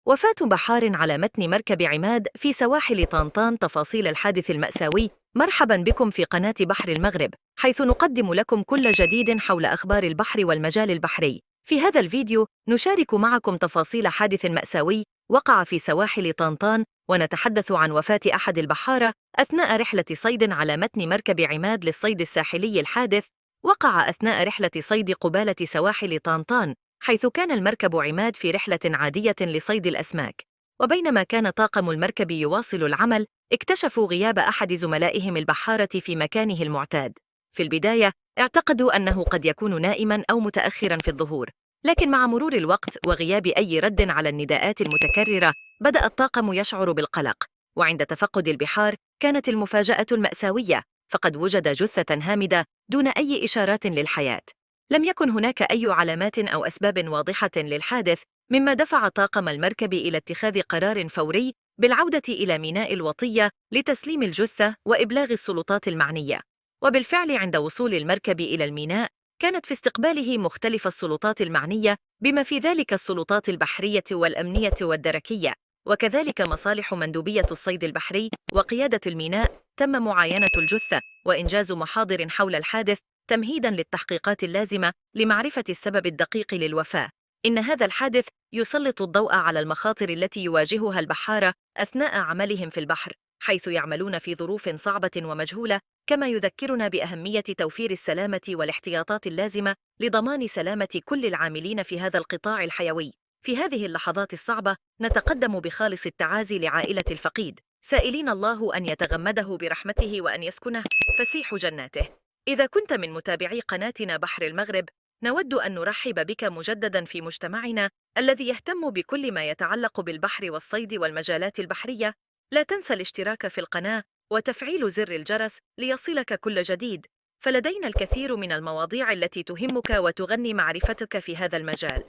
وفاة بحار على متن مركب عماد في سواحل طنطان. تفاصيل الحادث المأساوي. مرحبا بكم في قناة بحر المغرب، حيث نقدم لكم كل جديد حول أخبار البحر والمجال البحري. في هذا الفيديو نشارك معكم تفاصيل حادث مأساوي وقع في سواحل طنطان، ونتحدث عن وفاة أحد البحارة أثناء رحلة صيد على متن مركب عماد للصيد الساحلي. الحادث وقع أثناء رحلة صيد قبالة سواحل طنطان، حيث كان المركب عماد في رحلة عادية لصيد الأسماك، وبينما كان طاقم المركب يواصل العمل اكتشفوا غياب أحد زملائهم البحارة في مكانه المعتاد. في البداية اعتقدوا أنه قد يكون نائماً أو متأخراً في الظهور، لكن مع مرور الوقت وغياب أي رد على النداءات المتكررة بدأ الطاقم يشعر بالقلق. وعند تفقد البحار كانت المفاجأة المأساوية، فقد وجد جثة هامدة دون أي إشارات للحياة. لم يكن هناك أي علامات أو أسباب واضحة للحادث، مما دفع طاقم المركب إلى اتخاذ قرار فوري بالعودة إلى ميناء الوطية لتسليم الجثة وإبلاغ السلطات المعنية. وبالفعل عند وصول المركب إلى الميناء كانت في استقباله مختلف السلطات المعنية، بما في ذلك السلطات البحرية والأمنية والدركية، وكذلك مصالح مندوبية الصيد البحري وقيادة الميناء. تم معاينة الجثة وإنجاز محاضر حول الحادث تمهيداً للتحقيقات اللازمة لمعرفة السبب الدقيق للوفاة. إن هذا الحادث يسلط الضوء على المخاطر التي يواجهها البحارة أثناء عملهم في البحر، حيث يعملون في ظروف صعبة ومجهولة، كما يذكرنا بأهمية توفير السلامة والاحتياطات اللازمة لضمان سلامة كل العاملين في هذا القطاع الحيوي. في هذه اللحظات الصعبة نتقدم بخالص التعازي لعائلة الفقيد، سائلين الله أن يتغمده برحمته وأن يسكنه فسيح جناته. إذا كنت من متابعي قناتنا بحر المغرب، نود أن نرحب بك مجدداً في مجتمعنا الذي يهتم بكل ما يتعلق بالبحر والصيد والمجالات البحرية. لا تنسى الاشتراك في القناة وتفعيل زر الجرس ليصلك كل جديد، فلدينا الكثير من المواضيع التي تهمك وتغني معرفتك في هذا المجال.